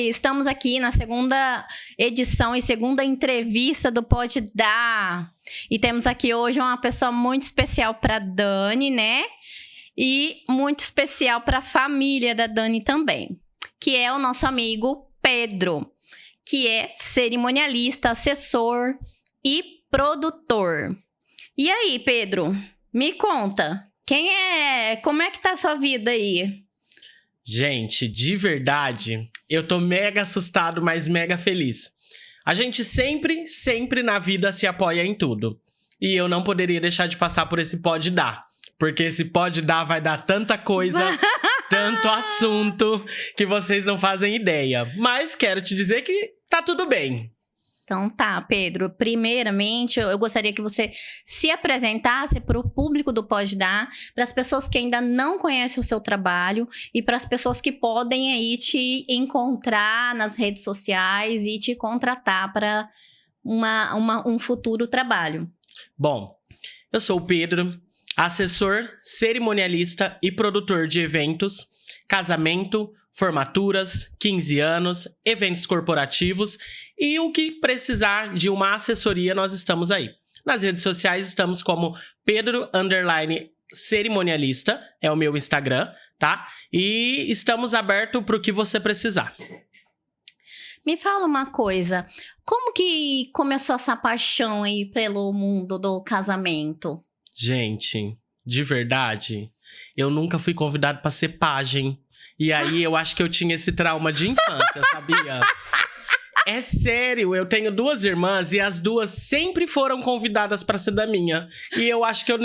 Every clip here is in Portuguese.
Estamos aqui na segunda edição e segunda entrevista do Pode Dar. E temos aqui hoje uma pessoa muito especial para Dani, né? E muito especial para a família da Dani também, que é o nosso amigo Pedro, que é cerimonialista, assessor e produtor. E aí, Pedro, me conta, como é que tá a sua vida aí? Gente, de verdade, eu tô mega assustado, mas mega feliz. A gente sempre na vida se apoia em tudo. E eu não poderia deixar de passar por esse Pode Dar. Porque esse Pode Dar vai dar tanta coisa, tanto assunto, que vocês não fazem ideia. Mas quero te dizer que tá tudo bem. Então tá, Pedro. Primeiramente, eu gostaria que você se apresentasse para o público do Pode Dar, para as pessoas que ainda não conhecem o seu trabalho e para as pessoas que podem aí te encontrar nas redes sociais e te contratar para um futuro trabalho. Bom, eu sou o Pedro, assessor, cerimonialista e produtor de eventos, casamento, formaturas, 15 anos, eventos corporativos e o que precisar de uma assessoria, nós estamos aí. Nas redes sociais estamos como Pedro_cerimonialista, é o meu Instagram, tá? E estamos abertos para o que você precisar. Me fala uma coisa, como que começou essa paixão aí pelo mundo do casamento? Gente, de verdade, eu nunca fui convidado para ser pajem. E aí, eu acho que eu tinha esse trauma de infância, sabia? É sério, eu tenho duas irmãs e as duas sempre foram convidadas para ser da minha. E eu acho que eu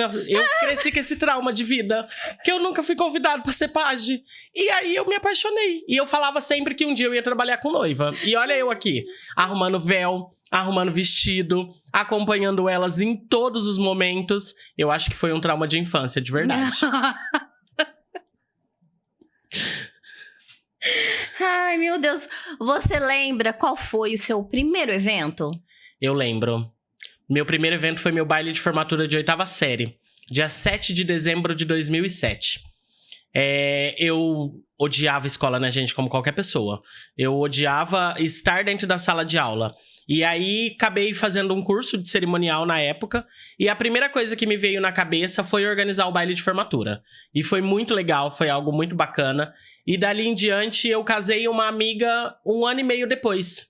cresci com esse trauma de vida, que eu nunca fui convidado para ser pajem. E aí, eu me apaixonei. E eu falava sempre que um dia eu ia trabalhar com noiva. E olha eu aqui, arrumando véu, arrumando vestido, acompanhando elas em todos os momentos. Eu acho que foi um trauma de infância, de verdade. Ai, meu Deus. Você lembra qual foi o seu primeiro evento? Eu lembro. Meu primeiro evento foi meu baile de formatura de 8ª série. Dia 7 de dezembro de 2007. Eu odiava escola, né, gente? Como qualquer pessoa. Eu odiava estar dentro da sala de aula. E aí, acabei fazendo um curso de cerimonial na época. E a primeira coisa que me veio na cabeça foi organizar o baile de formatura. E foi muito legal, foi algo muito bacana. E dali em diante, eu casei uma amiga 1 ano e meio depois.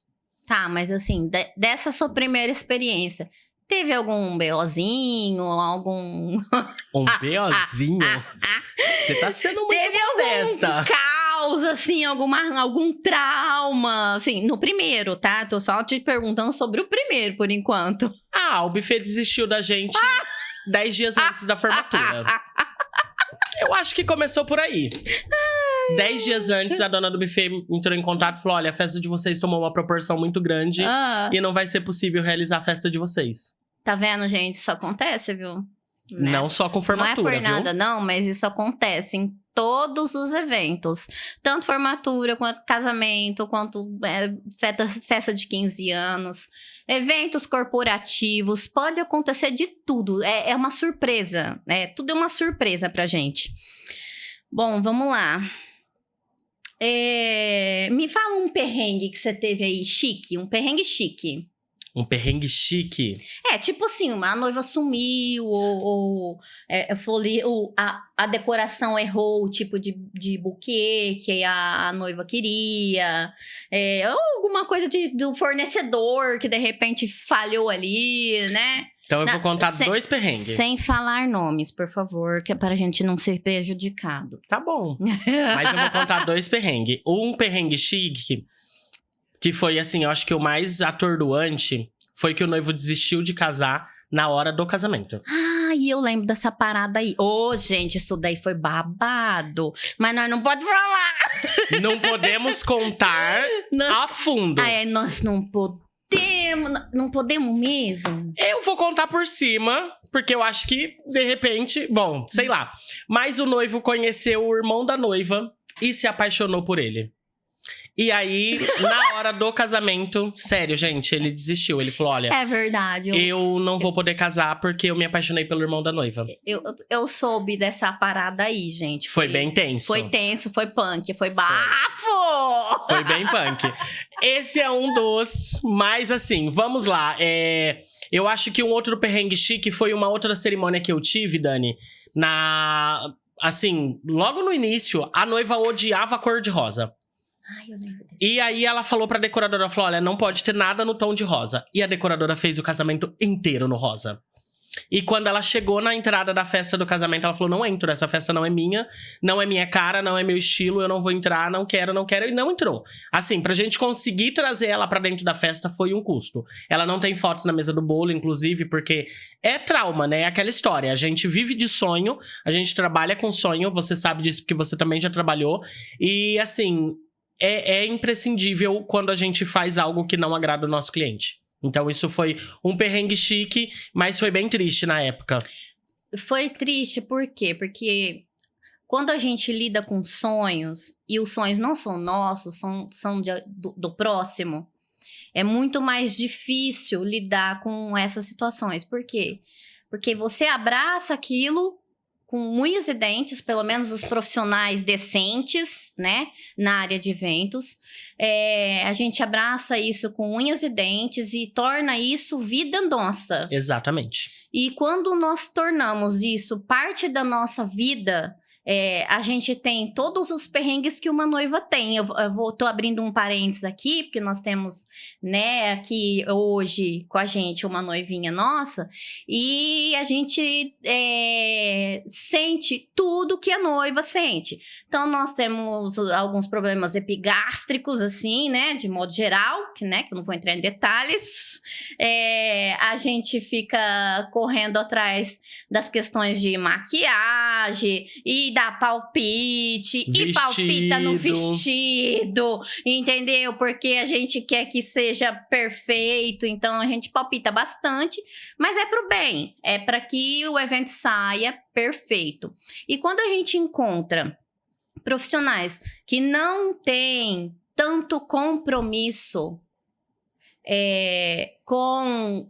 Tá, mas assim, dessa sua primeira experiência, teve algum BOzinho, algum... Um BOzinho? Você tá sendo muito modesta. Algum caos, assim, algum trauma, assim, no primeiro, tá? Tô só te perguntando sobre o primeiro, por enquanto. O buffet desistiu da gente 10 dias antes da formatura. Eu acho que começou por aí. 10 dias antes, a dona do buffet entrou em contato e falou: olha, a festa de vocês tomou uma proporção muito grande e não vai ser possível realizar a festa de vocês. Tá vendo, gente? Isso acontece, viu? Né? Não só com formatura, não é por nada, viu? não, mas isso acontece em todos os eventos. Tanto formatura, quanto casamento, quanto festa de 15 anos. Eventos corporativos, pode acontecer de tudo. É uma surpresa, né? Tudo é uma surpresa pra gente. Bom, vamos lá. Me fala um perrengue que você teve aí, chique. Um perrengue chique. Um perrengue chique? Tipo assim, a noiva sumiu, ou a decoração errou o tipo de buquê que a noiva queria, ou alguma coisa do fornecedor que de repente falhou ali, né? Então eu vou contar 2 perrengues. Sem falar nomes, por favor, que é pra gente não ser prejudicado. Tá bom. Mas eu vou contar 2 perrengues. Um perrengue chique, que foi assim, eu acho que o mais atordoante, foi que o noivo desistiu de casar na hora do casamento. E eu lembro dessa parada aí. Gente, isso daí foi babado. Mas nós não podemos falar. Não podemos contar a fundo. Nós não podemos. Não podemos mesmo? Eu vou contar por cima, porque eu acho que, de repente, bom, sei lá. Mas o noivo conheceu o irmão da noiva e se apaixonou por ele. E aí, na hora do casamento, sério, gente, ele desistiu. Ele falou, olha, É verdade. eu não vou poder casar porque eu me apaixonei pelo irmão da noiva. Eu soube dessa parada aí, gente. Foi bem tenso. Foi tenso, foi punk, foi bafo! Foi bem punk. Esse é um dos, mas assim, vamos lá. Eu acho que um outro perrengue chique foi uma outra cerimônia que eu tive, Dani. Assim, logo no início, a noiva odiava a cor de rosa. Ai, eu lembro disso. E aí ela falou pra decoradora, falou, olha, não pode ter nada no tom de rosa. E a decoradora fez o casamento inteiro no rosa. E quando ela chegou na entrada da festa do casamento, ela falou, não entro, essa festa não é minha cara, não é meu estilo, eu não vou entrar, não quero, e não entrou. Assim, pra gente conseguir trazer ela pra dentro da festa foi um custo. Ela não tem fotos na mesa do bolo, inclusive, porque é trauma, né? É aquela história, a gente vive de sonho, a gente trabalha com sonho, você sabe disso porque você também já trabalhou. E assim, é imprescindível quando a gente faz algo que não agrada o nosso cliente. Então isso foi um perrengue chique, mas foi bem triste na época. Foi triste, por quê? Porque quando a gente lida com sonhos, e os sonhos não são nossos, são do próximo, é muito mais difícil lidar com essas situações. Por quê? Porque você abraça aquilo com unhas e dentes, pelo menos os profissionais decentes, né, na área de eventos. A gente abraça isso com unhas e dentes e torna isso vida nossa. Exatamente. E quando nós tornamos isso parte da nossa vida, a gente tem todos os perrengues que uma noiva tem. Tô abrindo um parênteses aqui, porque nós temos, né, aqui hoje com a gente uma noivinha nossa, e a gente sente tudo que a noiva sente. Então, nós temos alguns problemas epigástricos, assim, né, de modo geral, que eu não vou entrar em detalhes. A gente fica correndo atrás das questões de maquiagem e dá palpite, Vestido. E palpita no vestido, entendeu? Porque a gente quer que seja perfeito, então a gente palpita bastante, mas é pro bem, é para que o evento saia perfeito. E quando a gente encontra profissionais que não têm tanto compromisso com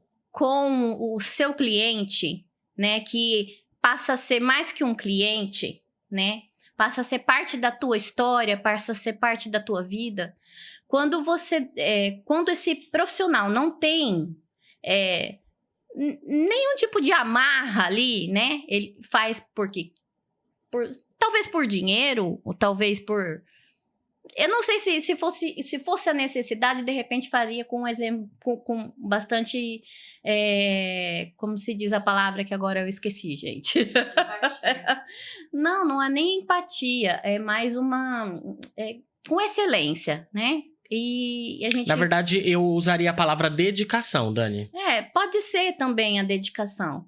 o seu cliente, né, que passa a ser mais que um cliente, né? Passa a ser parte da tua história, passa a ser parte da tua vida. Quando esse profissional não tem nenhum tipo de amarra ali, né? Ele faz talvez por dinheiro, ou talvez por... Eu não sei se fosse a necessidade, de repente faria com um exemplo, com bastante... como se diz a palavra que agora eu esqueci, gente. Não é nem empatia, é mais com excelência, né? E a gente... Na verdade, eu usaria a palavra dedicação, Dani. Pode ser também a dedicação.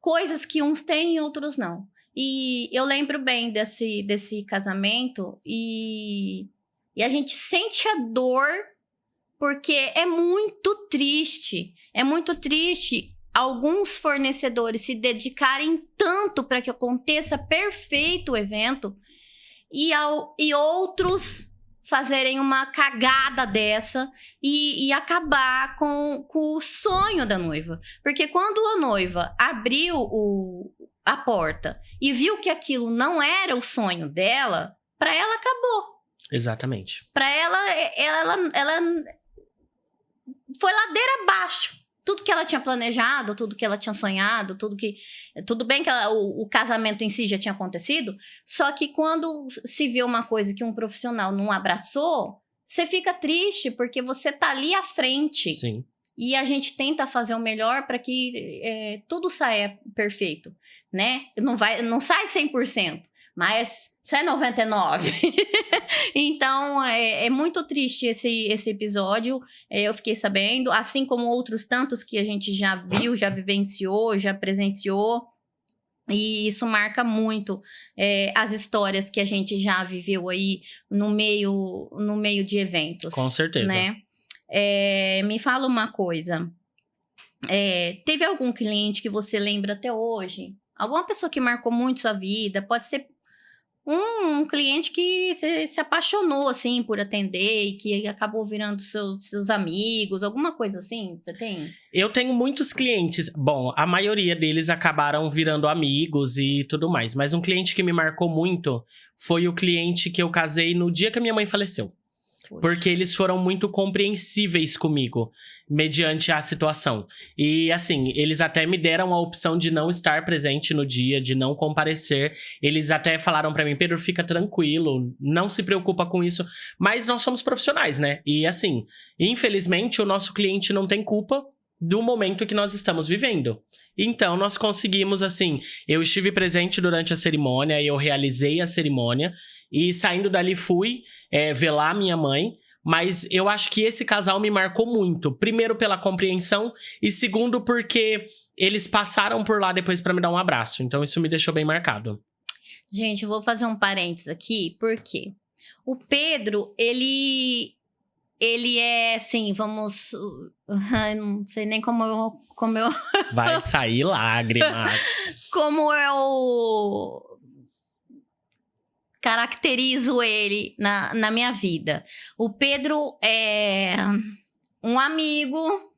Coisas que uns têm e outros não. E eu lembro bem desse casamento e a gente sente a dor, porque é muito triste. É muito triste alguns fornecedores se dedicarem tanto para que aconteça perfeito o evento e outros fazerem uma cagada dessa e acabar com o sonho da noiva. Porque quando a noiva abriu a porta e viu que aquilo não era o sonho dela, para ela acabou. Exatamente. Para ela foi ladeira abaixo. Tudo que ela tinha planejado, tudo que ela tinha sonhado, tudo bem que o casamento em si já tinha acontecido, só que quando se vê uma coisa que um profissional não abraçou, você fica triste, porque você tá ali à frente. Sim. E a gente tenta fazer o melhor para que tudo saia perfeito, né? Não sai 100%, mas sai 99%. Então, é muito triste esse episódio. Eu fiquei sabendo, assim como outros tantos que a gente já viu, já vivenciou, já presenciou. E isso marca muito as histórias que a gente já viveu aí no meio de eventos. Com certeza. Né? Me fala uma coisa. Teve algum cliente que você lembra até hoje? Alguma pessoa que marcou muito sua vida? Pode ser um cliente que se apaixonou, assim, por atender e que acabou virando seus amigos, alguma coisa assim, você tem? Eu tenho muitos clientes. Bom, a maioria deles acabaram virando amigos e tudo mais. Mas um cliente que me marcou muito foi o cliente que eu casei no dia que a minha mãe faleceu. Poxa. Porque eles foram muito compreensíveis comigo, mediante a situação. E, assim, eles até me deram a opção de não estar presente no dia, de não comparecer. Eles até falaram pra mim, Pedro, fica tranquilo, não se preocupa com isso. Mas nós somos profissionais, né? E, assim, infelizmente, o nosso cliente não tem culpa do momento que nós estamos vivendo. Então, nós conseguimos, assim, eu estive presente durante a cerimônia, eu realizei a cerimônia, e saindo dali fui velar minha mãe, mas eu acho que esse casal me marcou muito. Primeiro pela compreensão, e segundo porque eles passaram por lá depois pra me dar um abraço. Então, isso me deixou bem marcado. Gente, eu vou fazer um parênteses aqui, porque o Pedro, ele é, assim, vamos... não sei nem como eu Vai sair lágrimas. como eu caracterizo ele na minha vida. O Pedro é um amigo,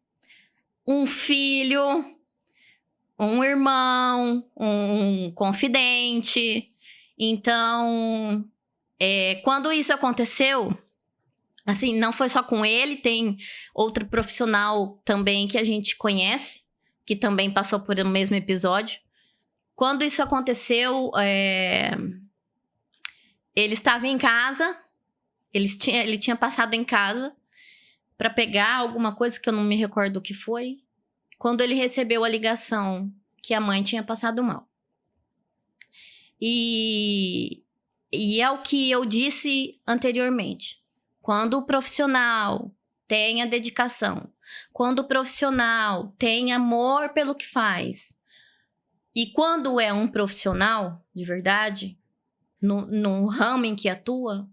um filho, um irmão, um confidente. Então, quando isso aconteceu, assim, não foi só com ele, tem outro profissional também que a gente conhece, que também passou por o mesmo episódio. Quando isso aconteceu, ele estava em casa, ele tinha passado em casa para pegar alguma coisa que eu não me recordo o que foi, quando ele recebeu a ligação que a mãe tinha passado mal. E é o que eu disse anteriormente. Quando o profissional tem a dedicação, quando o profissional tem amor pelo que faz, e quando é um profissional de verdade, no ramo em que atua,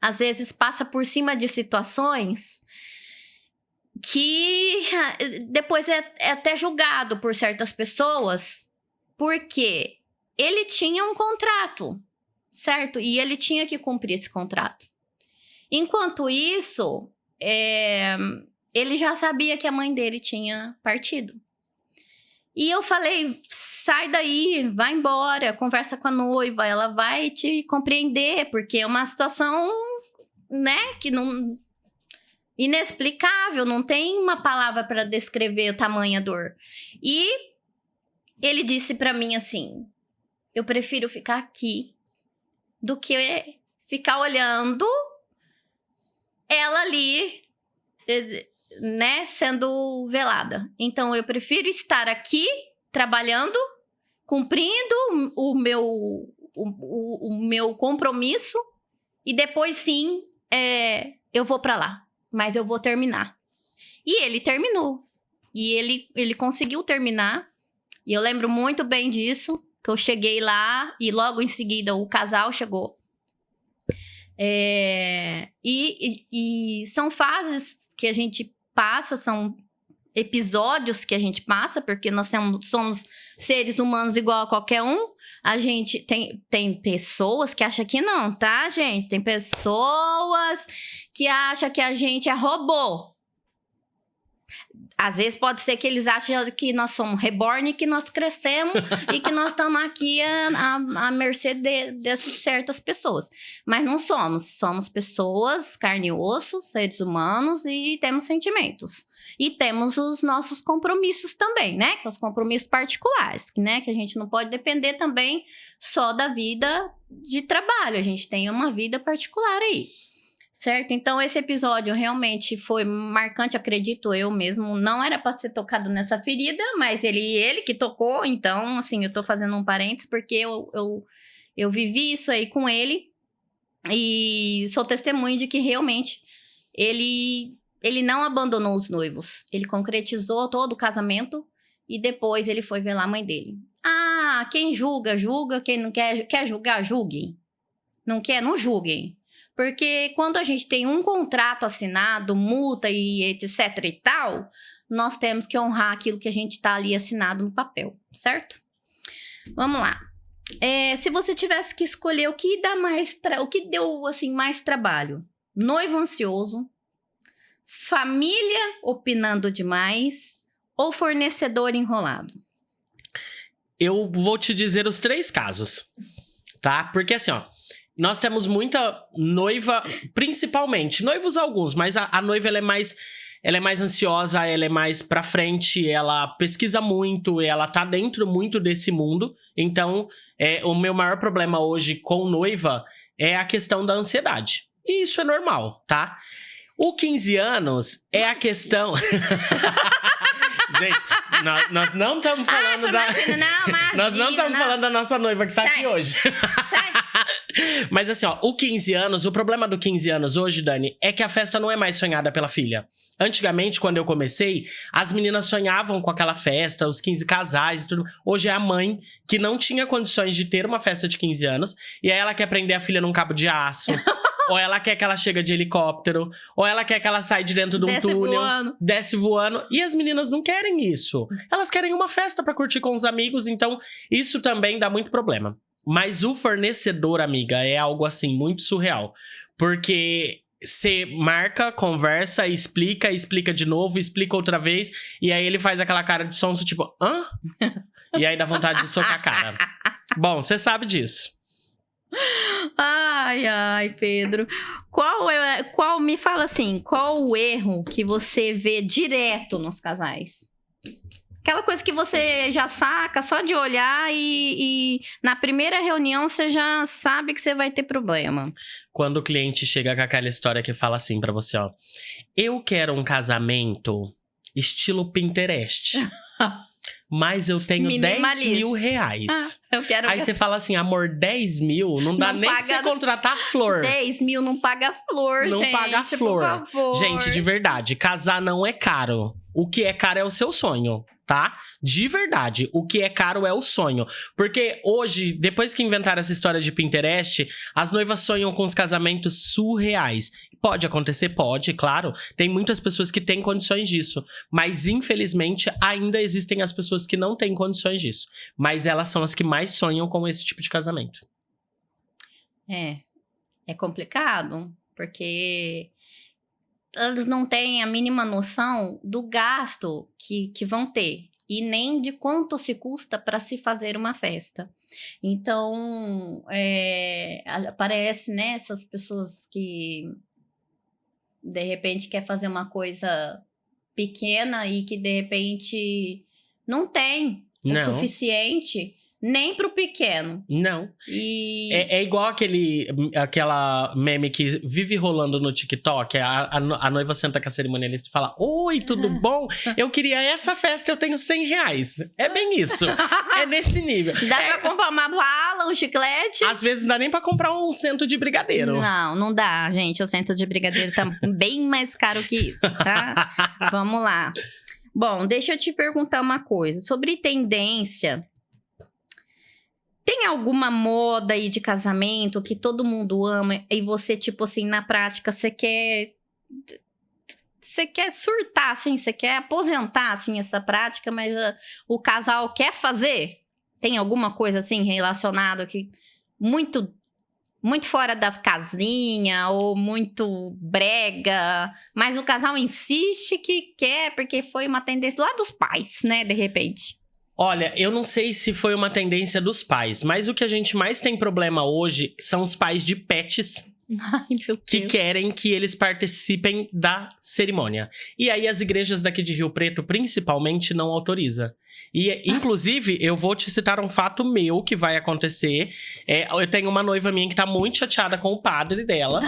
às vezes passa por cima de situações que depois é até julgado por certas pessoas, porque ele tinha um contrato, certo? E ele tinha que cumprir esse contrato. Enquanto isso, ele já sabia que a mãe dele tinha partido. E eu falei, sai daí, vai embora, conversa com a noiva, ela vai te compreender, porque é uma situação, né, que não... inexplicável, não tem uma palavra para descrever a tamanha dor. E ele disse para mim assim, eu prefiro ficar aqui do que ficar olhando ela ali, né, sendo velada. Então, eu prefiro estar aqui, trabalhando, cumprindo o meu compromisso, e depois, sim, eu vou para lá. Mas eu vou terminar. E ele terminou. E ele conseguiu terminar. E eu lembro muito bem disso, que eu cheguei lá e logo em seguida o casal chegou. E são fases que a gente passa, são episódios que a gente passa, porque nós somos seres humanos igual a qualquer um. A gente tem pessoas que acham que não, tá, gente? Tem pessoas que acham que a gente é robô. Às vezes pode ser que eles acham que nós somos reborn, que nós crescemos e que nós estamos aqui à mercê dessas certas pessoas. Mas não somos. Somos pessoas, carne e osso, seres humanos e temos sentimentos. E temos os nossos compromissos também, né? Os compromissos particulares, né? Que a gente não pode depender também só da vida de trabalho. A gente tem uma vida particular aí. Certo? Então, esse episódio realmente foi marcante, acredito eu mesmo. Não era para ser tocado nessa ferida, mas ele que tocou. Então, assim, eu tô fazendo um parênteses porque eu vivi isso aí com ele. E sou testemunha de que realmente ele não abandonou os noivos. Ele concretizou todo o casamento e depois ele foi velar a mãe dele. Ah, quem julga, julga. Quem não quer julgar, julguem. Não quer, não julguem. Porque quando a gente tem um contrato assinado, multa e etc e tal, nós temos que honrar aquilo que a gente está ali assinado no papel, certo? Vamos lá. Se você tivesse que escolher o que dá o que deu assim mais trabalho, noivo ansioso, família opinando demais ou fornecedor enrolado? Eu vou te dizer os 3 casos, tá? Porque assim, ó, nós temos muita noiva, principalmente, noivos alguns, mas a noiva ela é mais ansiosa, ela é mais pra frente, ela pesquisa muito, ela tá dentro muito desse mundo. Então, o meu maior problema hoje com noiva é a questão da ansiedade. E isso é normal, tá? O 15 anos é a questão... Gente, nós não estamos falando nós não estamos falando da nossa noiva que tá aqui hoje. Mas assim, ó, o 15 anos, o problema do 15 anos hoje, Dani, é que a festa não é mais sonhada pela filha. Antigamente, quando eu comecei, as meninas sonhavam com aquela festa, os 15 casais e tudo. Hoje é a mãe que não tinha condições de ter uma festa de 15 anos, e aí ela quer prender a filha num cabo de aço. Ou ela quer que ela chegue de helicóptero, ou ela quer que ela saia de dentro de um túnel, desce voando. E as meninas não querem isso. Elas querem uma festa pra curtir com os amigos, então isso também dá muito problema. Mas o fornecedor, amiga, é algo assim muito surreal. Porque você marca, conversa, explica de novo, explica outra vez, e aí ele faz aquela cara de sonso, tipo, hã? E aí dá vontade de socar a cara. Bom, você sabe disso. Ai, Pedro. Me fala assim, qual o erro que você vê direto nos casais? Aquela coisa que você já saca só de olhar e na primeira reunião você já sabe que você vai ter problema. Quando o cliente chega com aquela história que fala assim pra você, ó. Eu quero um casamento estilo Pinterest. Mas eu tenho 10 mil reais. Eu quero Aí você fala assim, amor, 10 mil? Não dá nem pra você contratar flor. 10 mil não paga flor, não gente. Não paga flor. Por favor. Gente, de verdade, casar não é caro. O que é caro é o seu sonho, tá? De verdade, o que é caro é o sonho. Porque hoje, depois que inventaram essa história de Pinterest, as noivas sonham com os casamentos surreais. Pode acontecer? Pode, claro. Tem muitas pessoas que têm condições disso. Mas, infelizmente, ainda existem as pessoas que não têm condições disso. Mas elas são as que mais sonham com esse tipo de casamento. É complicado, porque elas não têm a mínima noção do gasto que vão ter. E nem de quanto se custa para se fazer uma festa. Então, aparece, né, essas pessoas que de repente quer fazer uma coisa pequena e que de repente não tem o suficiente nem pro pequeno. Não. E... É igual aquela meme que vive rolando no TikTok. A noiva senta com a cerimonialista e fala: oi, tudo bom? Eu queria essa festa, eu tenho 100 reais. É bem isso. É nesse nível. Dá pra comprar uma bala, um chiclete? Às vezes não dá nem pra comprar um cento de brigadeiro. Não dá, gente. O cento de brigadeiro tá bem mais caro que isso, tá? Vamos lá. Bom, deixa eu te perguntar uma coisa. Sobre tendência... Tem alguma moda aí de casamento que todo mundo ama e você, tipo assim, na prática, você quer surtar, assim, você quer aposentar, assim, essa prática, mas o casal quer fazer? Tem alguma coisa, assim, relacionada que muito, muito fora da casinha ou muito brega, mas o casal insiste que quer porque foi uma tendência lá dos pais, né, de repente? Olha, eu não sei se foi uma tendência dos pais, mas o que a gente mais tem problema hoje são os pais de pets que querem que eles participem da cerimônia. E aí as igrejas daqui de Rio Preto, principalmente, não autorizam. E, inclusive, eu vou te citar um fato meu que vai acontecer. Eu tenho uma noiva minha que tá muito chateada com o padre dela,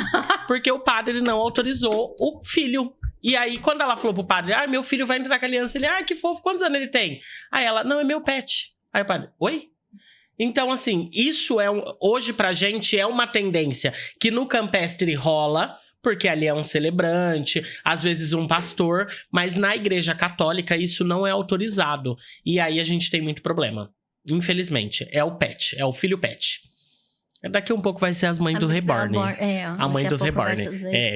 porque o padre não autorizou o filho. E aí, quando ela falou pro padre, meu filho vai entrar com a aliança, ele, que fofo, quantos anos ele tem? Aí ela, não, é meu pet. Aí o padre, oi? Então, assim, isso hoje pra gente é uma tendência que no campestre rola, porque ali é um celebrante, às vezes um pastor, mas na igreja católica isso não é autorizado. E aí a gente tem muito problema, infelizmente. É o pet, é o filho pet. Daqui um pouco vai ser as mães do Reborn. A mãe dos Reborn.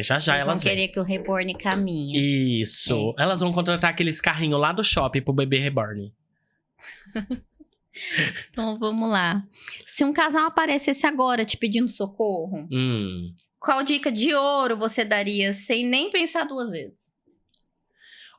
Já elas vão querer que o Reborn caminhe. Isso. Elas vão contratar aqueles carrinhos lá do shopping pro bebê Reborn. Então vamos lá. Se um casal aparecesse agora te pedindo socorro, qual dica de ouro você daria sem nem pensar duas vezes?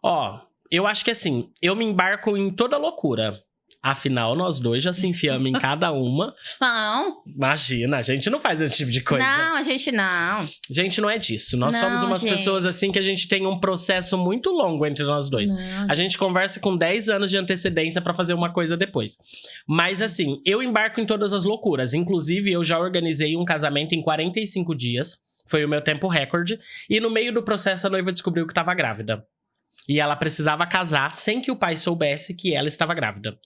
Ó, eu acho que assim, eu me embarco em toda loucura. Afinal, nós dois já se enfiamos em cada uma. Não. Imagina, a gente não faz esse tipo de coisa. Não, a gente não. Gente, não é disso. Nós Não, somos umas gente. pessoas assim que a gente tem um processo muito longo entre nós dois. Não. A gente conversa com 10 anos de antecedência pra fazer uma coisa depois. Mas assim, eu embarco em todas as loucuras. Inclusive, eu já organizei um casamento em 45 dias. Foi o meu tempo recorde. E no meio do processo, a noiva descobriu que estava grávida. E ela precisava casar sem que o pai soubesse que ela estava grávida.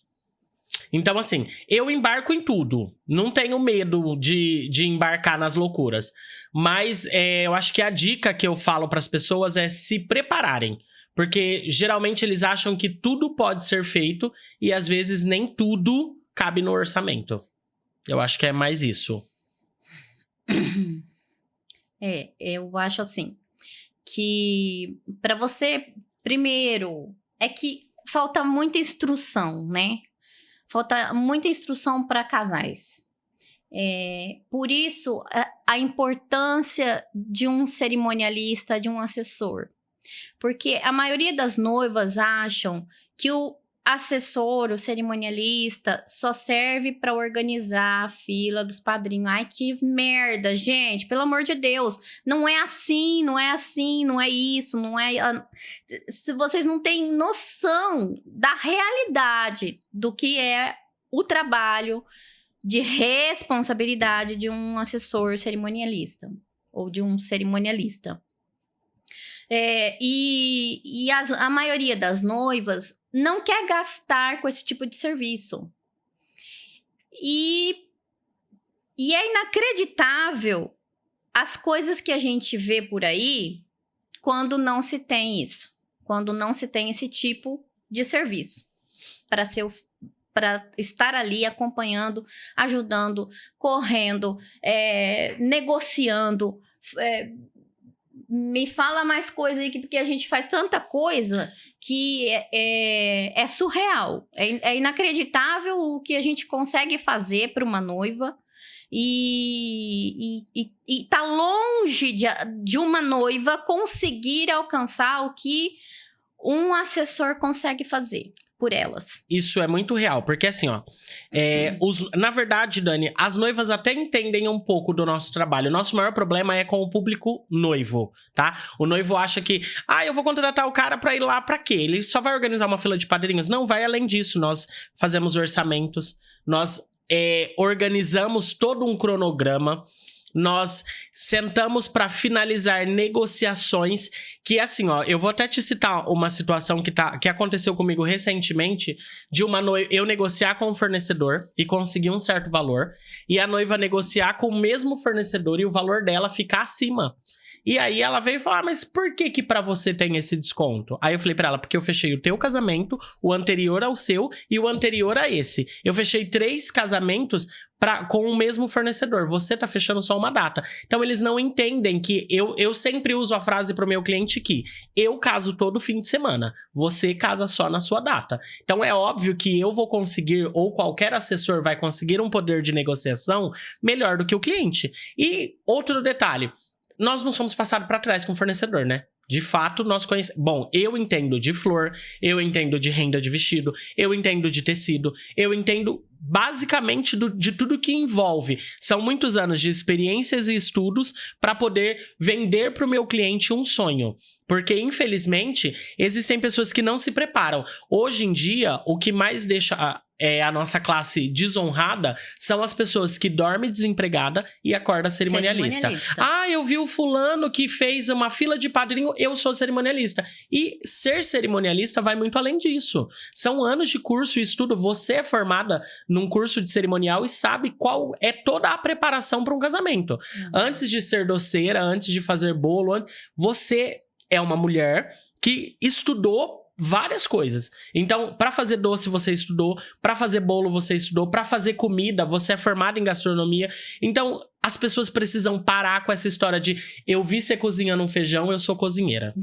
Então, assim, eu embarco em tudo. Não tenho medo de embarcar nas loucuras. Mas eu acho que a dica que eu falo para as pessoas é se prepararem. Porque geralmente eles acham que tudo pode ser feito e às vezes nem tudo cabe no orçamento. Eu acho que é mais isso. Eu acho assim, que para você, primeiro, é que falta muita instrução, né? Falta muita instrução para casais. Por isso, a importância de um cerimonialista, de um assessor. Porque a maioria das noivas acham que o assessor, o cerimonialista, só serve para organizar a fila dos padrinhos. Ai, que merda, gente, pelo amor de Deus. Não é assim, não é assim, não é isso, não é... Se vocês não têm noção da realidade do que é o trabalho de responsabilidade de um assessor cerimonialista ou de um cerimonialista. A maioria das noivas não quer gastar com esse tipo de serviço. E é inacreditável as coisas que a gente vê por aí quando não se tem isso. Quando não se tem esse tipo de serviço. Para estar ali acompanhando, ajudando, correndo, negociando. Me fala mais coisa aí, porque a gente faz tanta coisa que é surreal. É inacreditável o que a gente consegue fazer para uma noiva e tá longe de uma noiva conseguir alcançar o que um assessor consegue fazer por elas. Isso é muito real, porque assim, ó, na verdade, Dani, as noivas até entendem um pouco do nosso trabalho. O nosso maior problema é com o público noivo, tá? O noivo acha que, eu vou contratar o cara pra ir lá pra quê? Ele só vai organizar uma fila de padrinhos? Não, vai além disso. Nós fazemos orçamentos, nós organizamos todo um cronograma, nós sentamos para finalizar negociações que, assim, ó, eu vou até te citar uma situação que aconteceu comigo recentemente, de uma noiva, eu negociar com o fornecedor e conseguir um certo valor, e a noiva negociar com o mesmo fornecedor e o valor dela ficar acima. E aí ela veio falar, mas por que pra você tem esse desconto? Aí eu falei pra ela, porque eu fechei o teu casamento, o anterior ao seu e o anterior a esse. Eu fechei 3 casamentos com o mesmo fornecedor. Você tá fechando só uma data. Então eles não entendem que eu sempre uso a frase pro meu cliente que eu caso todo fim de semana. Você casa só na sua data. Então é óbvio que eu vou conseguir, ou qualquer assessor vai conseguir um poder de negociação melhor do que o cliente. E outro detalhe, nós não somos passados para trás com o fornecedor, né? De fato, nós conhecemos... Bom, eu entendo de flor, eu entendo de renda de vestido, eu entendo de tecido, eu entendo basicamente de tudo que envolve. São muitos anos de experiências e estudos para poder vender para o meu cliente um sonho. Porque, infelizmente, existem pessoas que não se preparam. Hoje em dia, o que mais deixa a nossa classe desonrada são as pessoas que dormem desempregada e acorda cerimonialista. Eu vi o fulano que fez uma fila de padrinho, eu sou cerimonialista. E ser cerimonialista vai muito além disso. São anos de curso e estudo. Você é formada num curso de cerimonial e sabe qual é toda a preparação para um casamento. Antes de ser doceira, antes de fazer bolo, você é uma mulher que estudou várias coisas. Então, para fazer doce você estudou, para fazer bolo você estudou, para fazer comida você é formado em gastronomia. Então, As pessoas precisam parar com essa história de eu vi você cozinhando um feijão, eu sou cozinheira.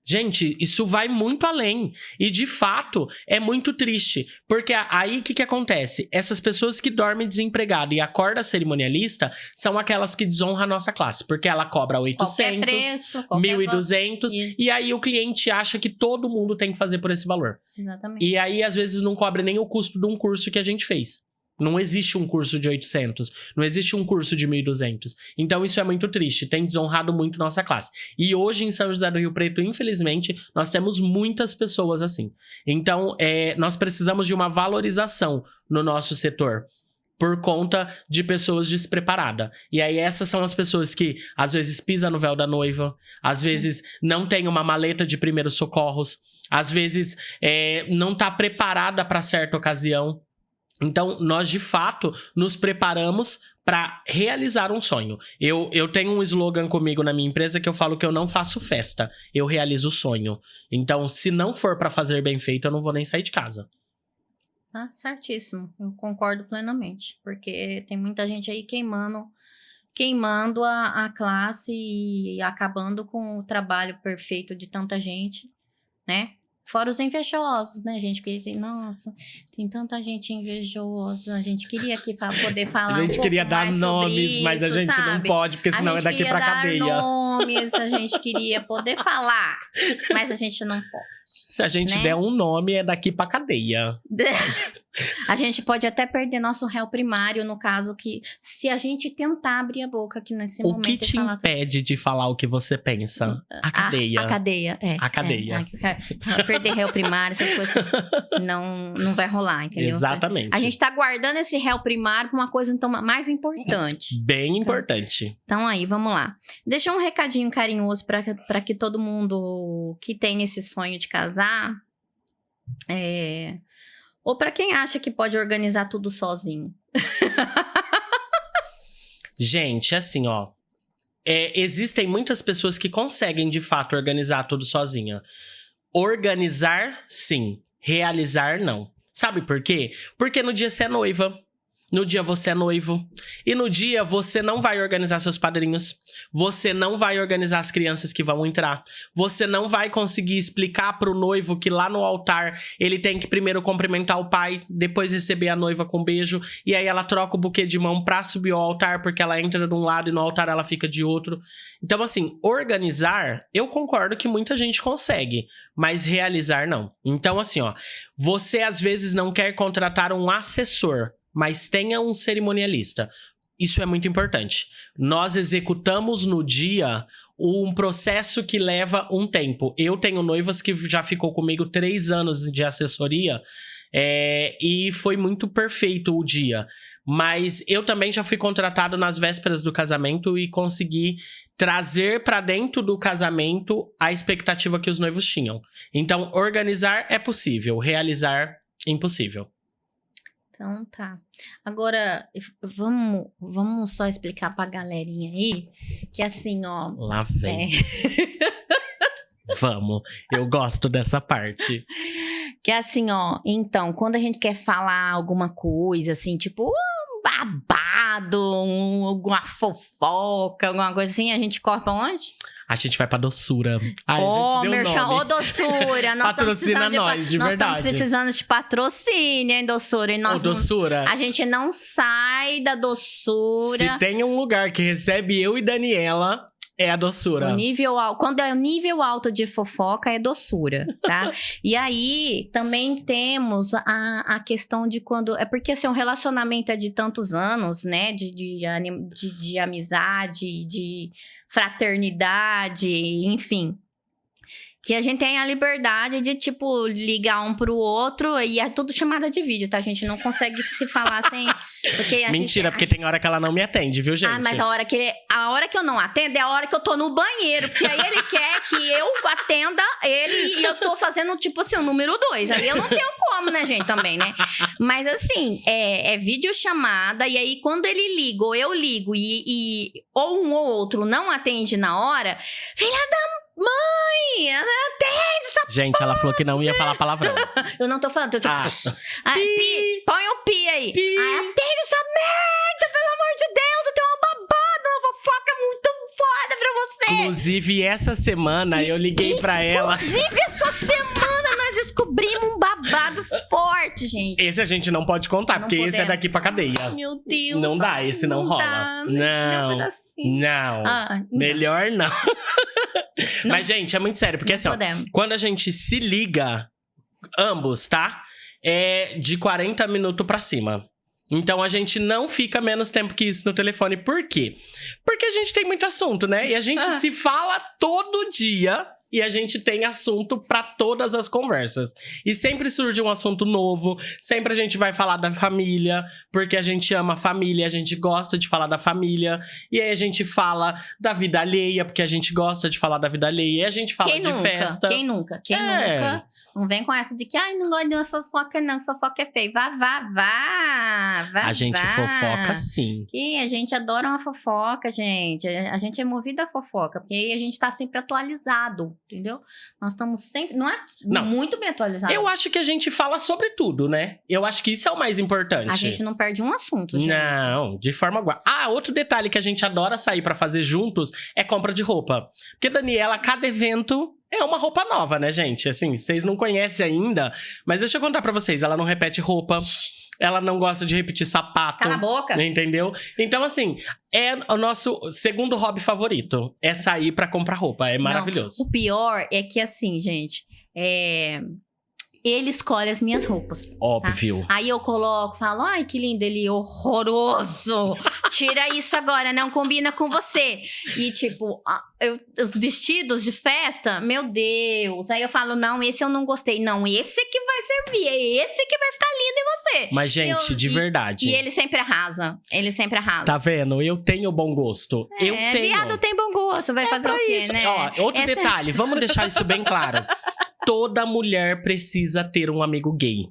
Gente, isso vai muito além. E, de fato, é muito triste. Porque aí, o que acontece? Essas pessoas que dormem desempregadas e acordam cerimonialista são aquelas que desonram a nossa classe. Porque ela cobra 800, qualquer preço, 1.200. Isso. E aí, o cliente acha que todo mundo tem que fazer por esse valor. Exatamente. E aí, às vezes, não cobra nem o custo de um curso que a gente fez. Não existe um curso de 800, não existe um curso de 1.200. Então isso é muito triste, tem desonrado muito nossa classe. E hoje em São José do Rio Preto, infelizmente, nós temos muitas pessoas assim. Então nós precisamos de uma valorização no nosso setor, por conta de pessoas despreparadas. E aí essas são as pessoas que às vezes pisam no véu da noiva, às vezes não tem uma maleta de primeiros socorros, às vezes não está preparada para certa ocasião. Então, nós, de fato, nos preparamos para realizar um sonho. Eu tenho um slogan comigo na minha empresa que eu falo que eu não faço festa, eu realizo o sonho. Então, se não for para fazer bem feito, eu não vou nem sair de casa. Ah, certíssimo. Eu concordo plenamente. Porque tem muita gente aí queimando a classe e acabando com o trabalho perfeito de tanta gente, né? Fora os invejosos, né, gente? Porque assim, nossa, tem tanta gente invejosa. A gente queria aqui para poder falar. A gente queria dar nomes, mas a gente não pode, porque senão é daqui pra cadeia. Nomes, a gente queria poder falar, mas a gente não pode. Se a gente né? der um nome, é daqui pra cadeia. A gente pode até perder nosso réu primário, no caso que, se a gente tentar abrir a boca aqui nesse momento. O que te impede de falar o que você pensa? A cadeia. A cadeia, A cadeia. Perder réu primário, essas coisas não vai rolar, entendeu? Exatamente. A gente tá guardando esse réu primário pra uma coisa então mais importante. Bem importante. Então aí, vamos lá. Deixa um recadinho carinhoso pra que todo mundo que tem esse sonho de casar, ou pra quem acha que pode organizar tudo sozinho. Gente, assim, ó. Existem muitas pessoas que conseguem, de fato, organizar tudo sozinha. Organizar, sim. Realizar, não. Sabe por quê? Porque no dia você é noiva. No dia você é noivo. E no dia você não vai organizar seus padrinhos. Você não vai organizar as crianças que vão entrar. Você não vai conseguir explicar pro noivo que lá no altar ele tem que primeiro cumprimentar o pai, depois receber a noiva com um beijo. E aí ela troca o buquê de mão pra subir ao altar, porque ela entra de um lado e no altar ela fica de outro. Então, assim, organizar, eu concordo que muita gente consegue, mas realizar não. Então, assim, ó, você às vezes não quer contratar um assessor, mas tenha um cerimonialista. Isso é muito importante. Nós executamos no dia um processo que leva um tempo. Eu tenho noivas que já ficou comigo 3 anos de assessoria, e foi muito perfeito o dia. Mas eu também já fui contratado nas vésperas do casamento e consegui trazer para dentro do casamento a expectativa que os noivos tinham. Então, organizar é possível, realizar impossível. Então tá. Agora, vamos só explicar pra galerinha aí, que assim, ó... Lá vem. Vamos, eu gosto dessa parte. Que assim, ó, então, quando a gente quer falar alguma coisa, assim, tipo um babado, alguma fofoca, alguma coisa assim, a gente corre pra onde? A gente vai pra doçura. Ai, merchan, ô doçura. Patrocina nós, de verdade. Nós estamos precisando de patrocínio, hein, doçura. E doçura. A gente não sai da doçura. Se tem um lugar que recebe eu e Daniela, é a doçura. Quando é o nível alto de fofoca, é doçura, tá? E aí, também temos a questão de quando... É porque, assim, um relacionamento é de tantos anos, né? De amizade, de fraternidade, enfim. Que a gente tem a liberdade de, tipo, ligar um pro outro e é tudo chamada de vídeo, tá? A gente não consegue se falar sem... Porque Mentira, porque tem hora que ela não me atende, viu, gente? Ah, mas a hora que eu não atendo é a hora que eu tô no banheiro. Porque aí ele quer que eu atenda ele e eu tô fazendo, tipo assim, o número 2. Aí eu não tenho como, né, gente, também, né? Mas assim, é videochamada. E aí, quando ele liga ou eu ligo ou um ou outro não atende na hora... Filha da mãe, atende essa Gente, ela falou que não ia falar palavrão. Eu não tô falando, eu tô... põe o pi aí. Pi. Atende essa merda, pelo amor de Deus, eu tenho uma Inclusive, essa semana eu liguei pra ela. Inclusive, essa semana nós descobrimos um babado forte, gente. Esse a gente não pode contar, Não porque esse é podemos. daqui pra cadeia. Ai, meu Deus. Não dá, esse não rola. dá, Não, pedacinho. não. Ah, Melhor não. Não. Mas, gente, é muito sério, porque assim, ó, podemos. quando a gente se liga, ambos, tá? É de 40 minutos pra cima. Então a gente não fica menos tempo que isso no telefone. Por quê? Porque a gente tem muito assunto, né? E a gente se fala todo dia. E a gente tem assunto pra todas as conversas. E sempre surge um assunto novo. Sempre a gente vai falar da família. Porque a gente ama a família. A gente gosta de falar da família. E aí a gente fala da vida alheia. Porque a gente gosta de falar da vida alheia. E a gente fala de festa. Quem nunca? Quem nunca? Não vem com essa de que, ai, não gosto de uma fofoca, não. Fofoca é feio. Vá. A gente fofoca sim. Que a gente adora uma fofoca, gente. A gente é movido a fofoca. Porque aí a gente tá sempre atualizado. Entendeu? Nós estamos sempre... Não, muito bem atualizados. Eu acho que a gente fala sobre tudo, né? Eu acho que isso é o mais importante. A gente não perde um assunto, gente. Não, de forma alguma. Ah, outro detalhe que a gente adora sair pra fazer juntos é compra de roupa. Porque, Daniela, cada evento é uma roupa nova, né, gente? Assim, vocês não conhecem ainda, mas deixa eu contar pra vocês. Ela não repete roupa, ela não gosta de repetir sapato. Cala a boca. Entendeu? Então, assim, é o nosso segundo hobby favorito. É sair pra comprar roupa. É maravilhoso. Não, o pior é que, assim, gente... Ele escolhe as minhas roupas. Óbvio. Tá? Aí eu coloco, falo, ai, que lindo, ele horroroso. Tira isso agora, não combina com você. E tipo, os vestidos de festa, meu Deus. Aí eu falo, não, esse eu não gostei. Não, esse que vai servir, é esse que vai ficar lindo em você. Mas, gente, de verdade. E ele sempre arrasa. Ele sempre arrasa. Tá vendo? Eu tenho bom gosto. Eu tenho. Viado tem bom gosto, vai fazer o quê, isso. né? Ó, outro detalhe, vamos deixar isso bem claro. Toda mulher precisa ter um amigo gay.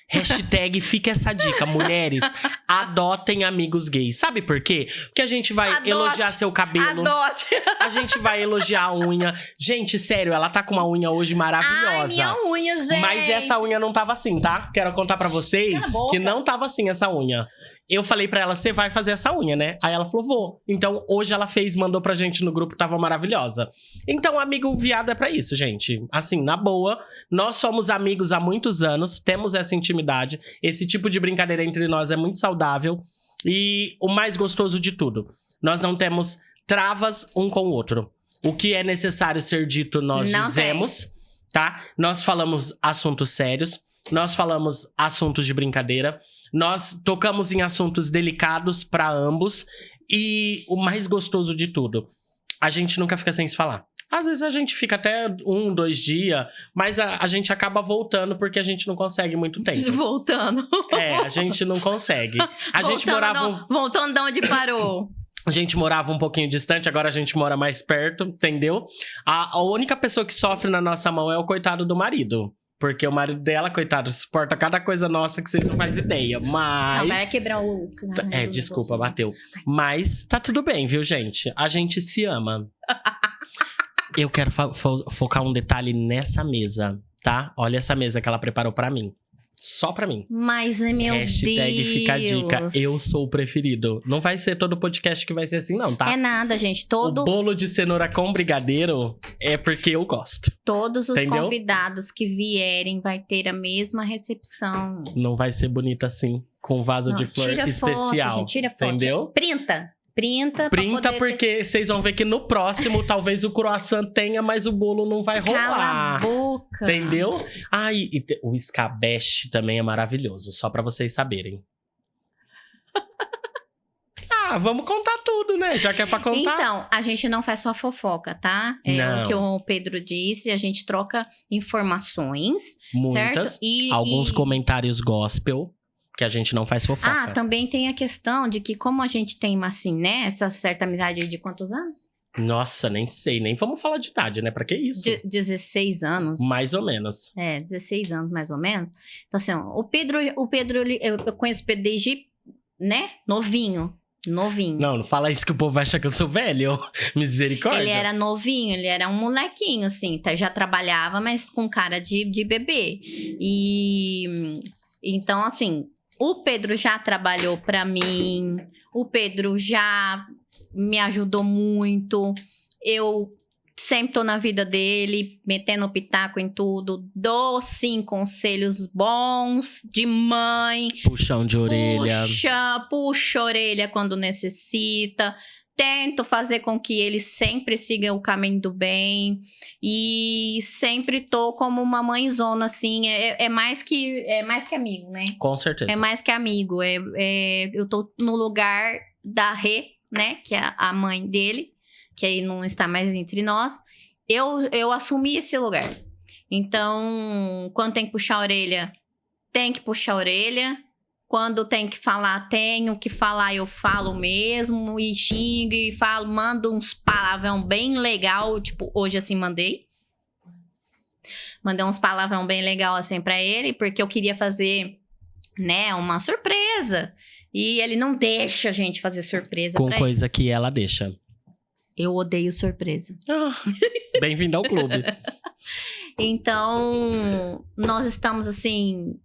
Hashtag fica essa dica. Mulheres, adotem amigos gays. Sabe por quê? Porque a gente vai elogiar seu cabelo. Adote. A gente vai elogiar a unha. Gente, sério, ela tá com uma unha hoje maravilhosa. Ai, minha unha, gente. Mas essa unha não tava assim, tá? Quero contar pra vocês que não tava assim essa unha. Eu falei pra ela, você vai fazer essa unha, né? Aí ela falou, vou. Então, hoje ela fez, mandou pra gente no grupo, tava maravilhosa. Então, amigo viado é pra isso, gente. Assim, na boa, nós somos amigos há muitos anos, temos essa intimidade. Esse tipo de brincadeira entre nós é muito saudável. E o mais gostoso de tudo, nós não temos travas um com o outro. O que é necessário ser dito, nós dizemos, tá? Nós falamos assuntos sérios. Nós falamos assuntos de brincadeira. Nós tocamos em assuntos delicados pra ambos. E o mais gostoso de tudo, a gente nunca fica sem se falar. Às vezes a gente fica até 1, 2 dias, mas a gente acaba voltando porque a gente não consegue muito tempo. Voltando. A gente não consegue. Voltando de onde parou. A gente morava um pouquinho distante, agora a gente mora mais perto, entendeu? A única pessoa que sofre na nossa mão é o coitado do marido. Porque o marido dela, coitado, suporta cada coisa nossa que vocês não fazem ideia. Mas... Não, vai quebrar o... desculpa, bateu. Mas tá tudo bem, viu, gente? A gente se ama. Eu quero focar um detalhe nessa mesa, tá? Olha essa mesa que ela preparou pra mim. Só pra mim. Mas, meu Hashtag Deus. Fica a dica. Eu sou o preferido. Não vai ser todo podcast que vai ser assim, não, tá? É nada, gente. O bolo de cenoura com brigadeiro é porque eu gosto. Todos os Entendeu? Convidados que vierem vai ter a mesma recepção. Não vai ser bonito assim, com vaso de flor especial. Foto, gente, tira foto. Entendeu? Printa Porque vocês vão ver que no próximo talvez o croissant tenha, mas o bolo não vai rolar. Cala a boca. Entendeu? E o escabeche também é maravilhoso, só pra vocês saberem. Vamos contar tudo, né? Já que é pra contar. Então, a gente não faz só fofoca, tá? Não. O que o Pedro disse, a gente troca informações, Muitas. certo? Alguns comentários gospel. Que a gente não faz fofoca. Também tem a questão de que como a gente tem, assim, né? Essa certa amizade de quantos anos? Nossa, nem sei. Nem vamos falar de idade, né? Pra que isso? 16 anos. Mais ou menos. 16 anos, mais ou menos. Então, assim, ó, o Pedro eu conheço o Pedro desde, né? Novinho. Não fala isso que o povo vai achar que eu sou velho. Misericórdia. Ele era novinho, ele era um molequinho, assim. Já trabalhava, mas com cara de bebê. Então, assim... O Pedro já trabalhou pra mim, o Pedro já me ajudou muito. Eu sempre tô na vida dele, metendo pitaco em tudo. Dou, sim, conselhos bons de mãe. Puxão de orelha. Puxa a orelha quando necessita. Tento fazer com que ele sempre siga o caminho do bem. E sempre tô como uma mãezona, assim. É mais que amigo, né? Com certeza. É mais que amigo. Eu tô no lugar da Rê, né? Que é a mãe dele. Que aí não está mais entre nós. Eu assumi esse lugar. Então, quando tem que puxar a orelha, tem que puxar a orelha. Quando tem que falar, tenho que falar, eu falo mesmo. E xingo e falo, mando uns palavrão bem legal. Tipo, hoje assim, mandei uns palavrão bem legal assim pra ele. Porque eu queria fazer, né, uma surpresa. E ele não deixa a gente fazer surpresa Com pra coisa que ela deixa. Eu odeio surpresa. Bem-vindo ao clube. Então, nós estamos assim,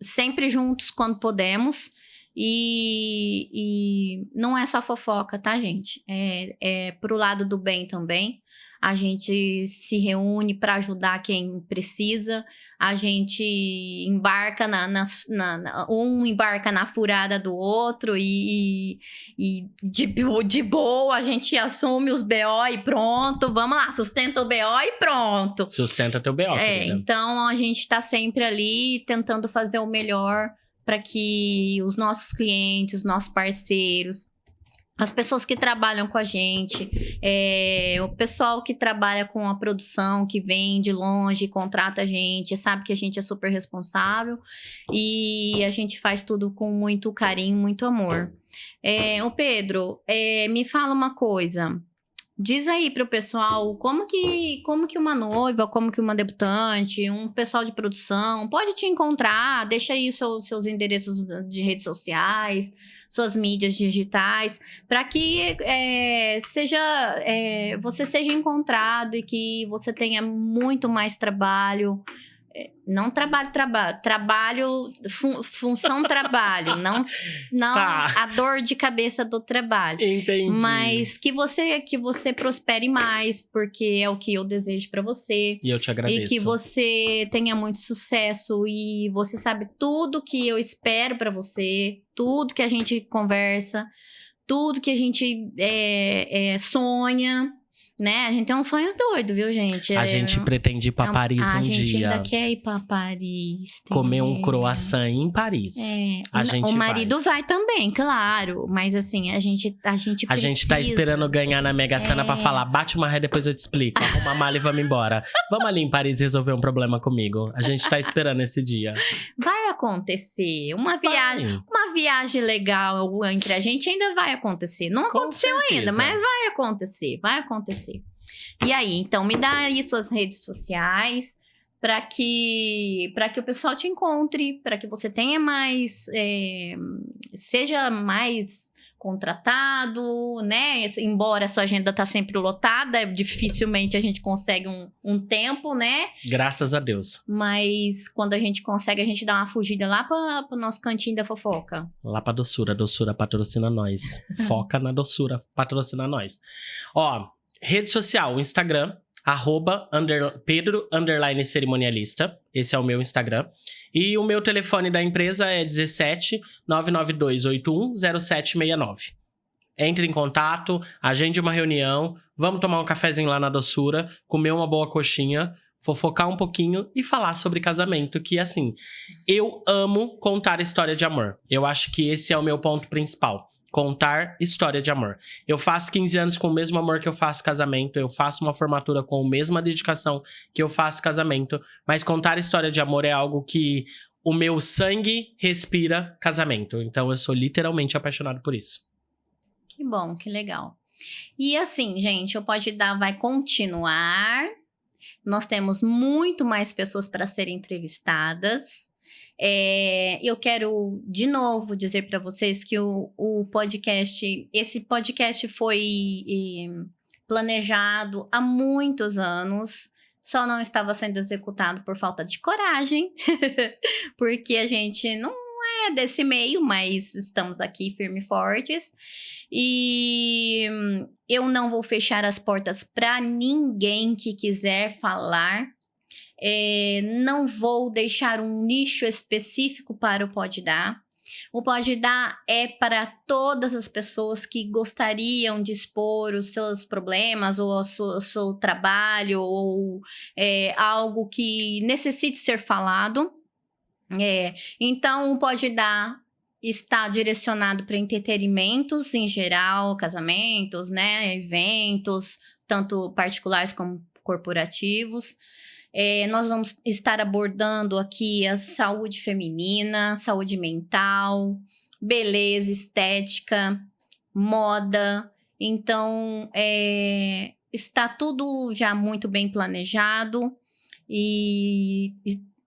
sempre juntos quando podemos. E não é só fofoca, tá, gente? É pro lado do bem também. A gente se reúne para ajudar quem precisa. A gente embarca um embarca na furada do outro e de boa a gente assume os BO e pronto. Vamos lá, sustenta o BO e pronto. Sustenta teu BO, querida. Então a gente tá sempre ali tentando fazer o melhor para que os nossos clientes, os nossos parceiros, as pessoas que trabalham com a gente, o pessoal que trabalha com a produção, que vem de longe, contrata a gente, sabe que a gente é super responsável e a gente faz tudo com muito carinho, muito amor. Ô Pedro, me fala uma coisa. Diz aí pro pessoal como que uma noiva, como que uma debutante, um pessoal de produção pode te encontrar. Deixa aí os seus endereços de redes sociais, suas mídias digitais, para que você seja encontrado e que você tenha muito mais trabalho. Não trabalho, função trabalho, não Tá. a dor de cabeça do trabalho. Entendi. Mas que você prospere mais, porque é o que eu desejo pra você. E eu te agradeço. E que você tenha muito sucesso e você sabe tudo que eu espero pra você, tudo que a gente conversa, tudo que a gente sonha. Né? A gente tem uns sonhos doidos, viu, gente? A gente pretende ir pra Paris um dia. A gente ainda quer ir pra Paris. Comer um croissant em Paris. O marido vai também, claro. Mas assim, a gente precisa. A gente tá esperando ganhar na Mega Sena pra falar, bate uma ré, depois eu te explico. Arruma a mala e vamos embora. Vamos ali em Paris resolver um problema comigo. A gente tá esperando esse dia. Vai acontecer. Uma viagem legal entre a gente ainda vai acontecer. Não aconteceu ainda, mas vai acontecer. E aí, então, me dá aí suas redes sociais para que o pessoal te encontre, para que você tenha mais, seja mais contratado, né? Embora a sua agenda tá sempre lotada, dificilmente a gente consegue um tempo, né? Graças a Deus. Mas quando a gente consegue, a gente dá uma fugida lá pro nosso cantinho da fofoca. Lá pra doçura, doçura patrocina nós. Foca na doçura, patrocina nós. Ó, rede social, Instagram, @Pedro_cerimonialista. Esse é o meu Instagram. E o meu telefone da empresa é 17 992 81 0769. Entre em contato, agende uma reunião, vamos tomar um cafezinho lá na doçura, comer uma boa coxinha, fofocar um pouquinho e falar sobre casamento, que assim, eu amo contar história de amor. Eu acho que esse é o meu ponto principal. Contar história de amor. Eu faço 15 anos com o mesmo amor que eu faço casamento. Eu faço uma formatura com a mesma dedicação que eu faço casamento. Mas contar história de amor é algo que o meu sangue respira casamento. Então eu sou literalmente apaixonado por isso. Que bom, que legal. E assim, gente, o Pode Dar vai continuar. Nós temos muito mais pessoas para serem entrevistadas. Eu quero de novo dizer para vocês que esse podcast foi planejado há muitos anos, só não estava sendo executado por falta de coragem, porque a gente não né, desse meio, mas estamos aqui firme e fortes. E eu não vou fechar as portas para ninguém que quiser falar. Não vou deixar um nicho específico para o Pode Dar. O Pode Dar é para todas as pessoas que gostariam de expor os seus problemas, ou o seu trabalho, ou algo que necessite ser falado. Então, o Pode Dar está direcionado para entretenimentos em geral, casamentos, né, eventos, tanto particulares como corporativos. Nós vamos estar abordando aqui a saúde feminina, saúde mental, beleza, estética, moda. Então, está tudo já muito bem planejado e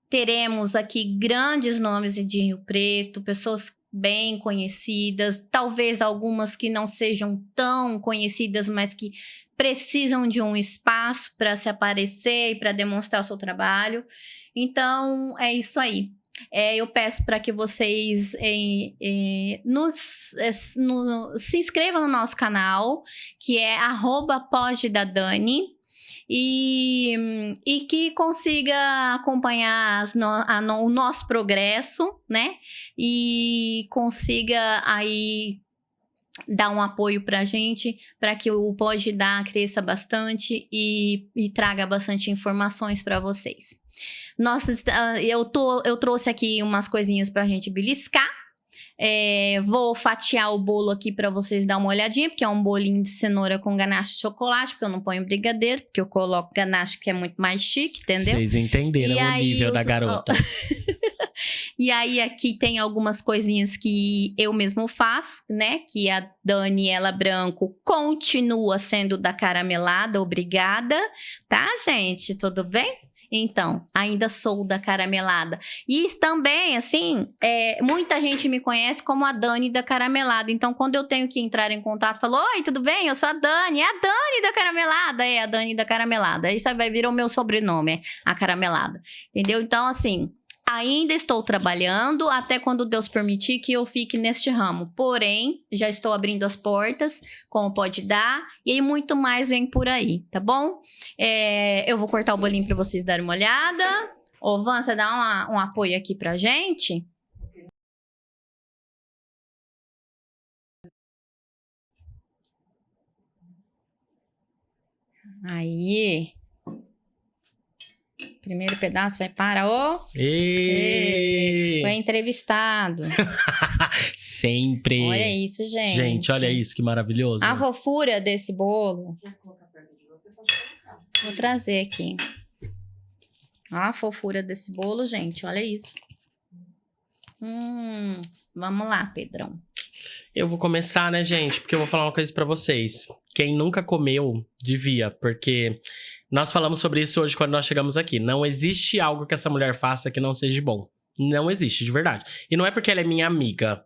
teremos aqui grandes nomes de Rio Preto, pessoas bem conhecidas, talvez algumas que não sejam tão conhecidas, mas que precisam de um espaço para se aparecer e para demonstrar o seu trabalho. Então, é isso aí. Eu peço para que vocês se inscrevam no nosso canal, que é @PodeDaDani. E que consiga acompanhar o nosso progresso, né? E consiga aí dar um apoio pra gente, para que o Pode Dar cresça bastante e traga bastante informações para vocês. Eu trouxe aqui umas coisinhas pra gente beliscar. Vou fatiar o bolo aqui para vocês dar uma olhadinha, porque é um bolinho de cenoura com ganache de chocolate, porque eu não ponho brigadeiro, porque eu coloco ganache, que é muito mais chique, entendeu? Vocês entenderam o nível da garota. E aí aqui tem algumas coisinhas que eu mesmo faço, né? Que a Daniela Branco continua sendo da caramelada, obrigada, tá, gente? Tudo bem? Então, ainda sou da caramelada. E também, assim, muita gente me conhece como a Dani da caramelada. Então, quando eu tenho que entrar em contato, falo: oi, tudo bem? Eu sou a Dani. É a Dani da caramelada. É a Dani da caramelada. Aí isso vai virar o meu sobrenome, a caramelada. Entendeu? Então, assim, ainda estou trabalhando até quando Deus permitir que eu fique neste ramo. Porém, já estou abrindo as portas, como Pode Dar, e aí muito mais vem por aí, tá bom? Eu vou cortar o bolinho para vocês darem uma olhada. Ô, Van, você dá um apoio aqui pra gente? Aí. Primeiro pedaço vai para o entrevistado. Sempre. Olha isso, gente. Gente, olha isso, que maravilhoso. A fofura desse bolo. Vou trazer aqui. A fofura desse bolo, gente. Olha isso. Vamos lá, Pedrão. Eu vou começar, né, gente? Porque eu vou falar uma coisa pra vocês. Quem nunca comeu, devia. Porque nós falamos sobre isso hoje quando nós chegamos aqui. Não existe algo que essa mulher faça que não seja bom. Não existe, de verdade. E não é porque ela é minha amiga.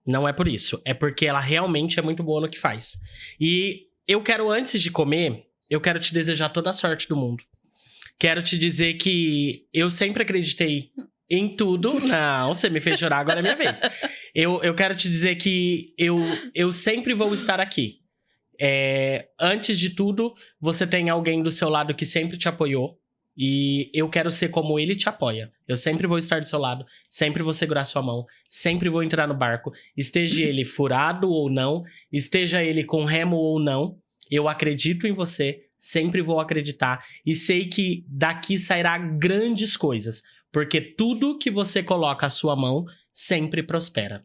Não é por isso. É porque ela realmente é muito boa no que faz. E eu quero, antes de comer, eu quero te desejar toda a sorte do mundo. Quero te dizer que eu sempre acreditei em tudo. Não, você me fez chorar, agora é minha vez. Eu quero te dizer que eu sempre vou estar aqui. Antes de tudo, você tem alguém do seu lado que sempre te apoiou. E eu quero ser como ele te apoia. Eu sempre vou estar do seu lado, sempre vou segurar sua mão, sempre vou entrar no barco, esteja ele furado ou não, esteja ele com remo ou não. Eu acredito em você, sempre vou acreditar. E sei que daqui sairá grandes coisas. Porque tudo que você coloca a sua mão sempre prospera.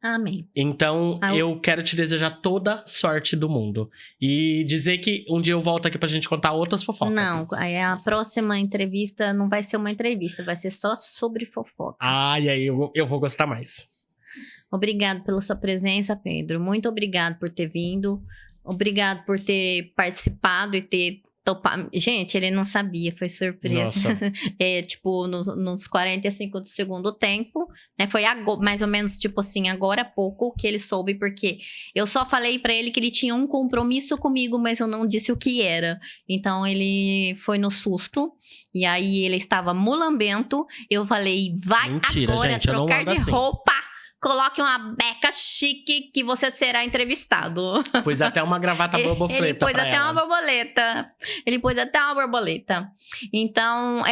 Amém. Então, eu quero te desejar toda sorte do mundo. E dizer que um dia eu volto aqui pra gente contar outras fofocas. Não, aí a próxima entrevista não vai ser uma entrevista, vai ser só sobre fofoca. E aí eu vou gostar mais. Obrigado pela sua presença, Pedro. Muito obrigado por ter vindo. Obrigado por ter participado e ter topado. Gente, ele não sabia, foi surpresa. Nossa. Tipo, nos 45 do segundo tempo, né? Foi mais ou menos, tipo assim, agora há pouco que ele soube, porque eu só falei pra ele que ele tinha um compromisso comigo, mas eu não disse o que era. Então, ele foi no susto. E aí, ele estava mulambento. Eu falei, vai. Mentira, agora gente, trocar de roupa. coloque uma beca chique que você será entrevistado. Pôs até uma gravata borboleta. Ele pôs pra até ela. uma borboleta. Ele pôs até uma borboleta. Então,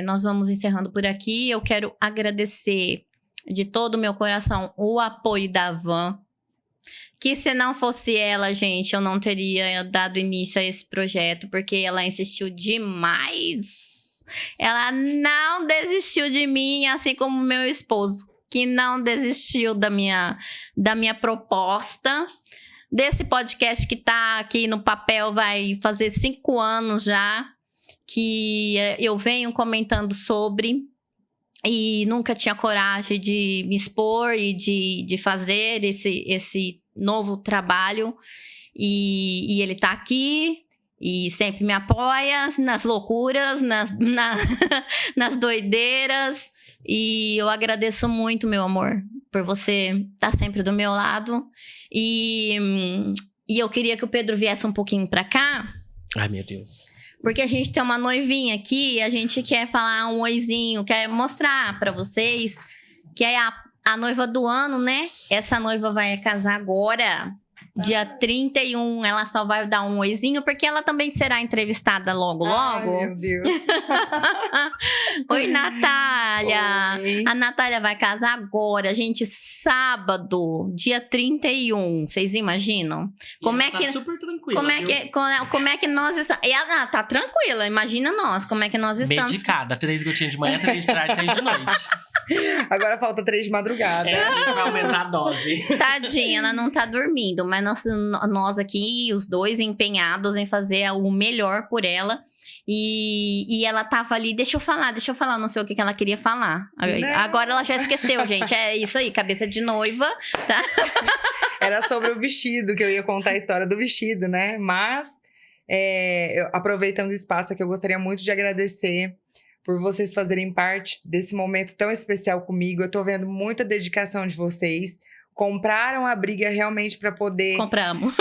nós vamos encerrando por aqui. Eu quero agradecer de todo o meu coração o apoio da Van. Que se não fosse ela, gente, eu não teria dado início a esse projeto, porque ela insistiu demais. Ela não desistiu de mim, assim como meu esposo, que não desistiu da minha proposta. Desse podcast que tá aqui no papel, vai fazer 5 anos já, que eu venho comentando sobre. E nunca tinha coragem de me expor e de fazer esse novo trabalho. E ele tá aqui e sempre me apoia nas loucuras, nas doideiras. E eu agradeço muito, meu amor, por você estar sempre do meu lado. E eu queria que o Pedro viesse um pouquinho pra cá. Ai, meu Deus. Porque a gente tem uma noivinha aqui, a gente quer falar um oizinho, quer mostrar pra vocês que é a noiva do ano, né? Essa noiva vai casar agora, dia 31. Ela só vai dar um oizinho, porque ela também será entrevistada logo. Ai, meu Deus. Oi, Natália. Oi. A Natália vai casar agora, gente, sábado, dia 31. Vocês imaginam? Como E é ela que... Tá super tranquila. Como é que nós estamos... E ela tá tranquila, imagina nós, como é que nós estamos. Medicada. 3 gotinhas de manhã, 3 de tarde, 3 de noite. Agora falta 3 de madrugada. A gente vai aumentar a dose. Tadinha, ela não tá dormindo, mas nós aqui, os dois empenhados em fazer o melhor por ela. E ela tava ali, deixa eu falar, não sei o que ela queria falar. Não. Agora ela já esqueceu, gente, é isso aí, cabeça de noiva, tá? Era sobre o vestido, que eu ia contar a história do vestido, né? Mas, aproveitando o espaço aqui, eu gostaria muito de agradecer por vocês fazerem parte desse momento tão especial comigo. Eu tô vendo muita dedicação de vocês. Compraram a briga realmente para poder Compramos.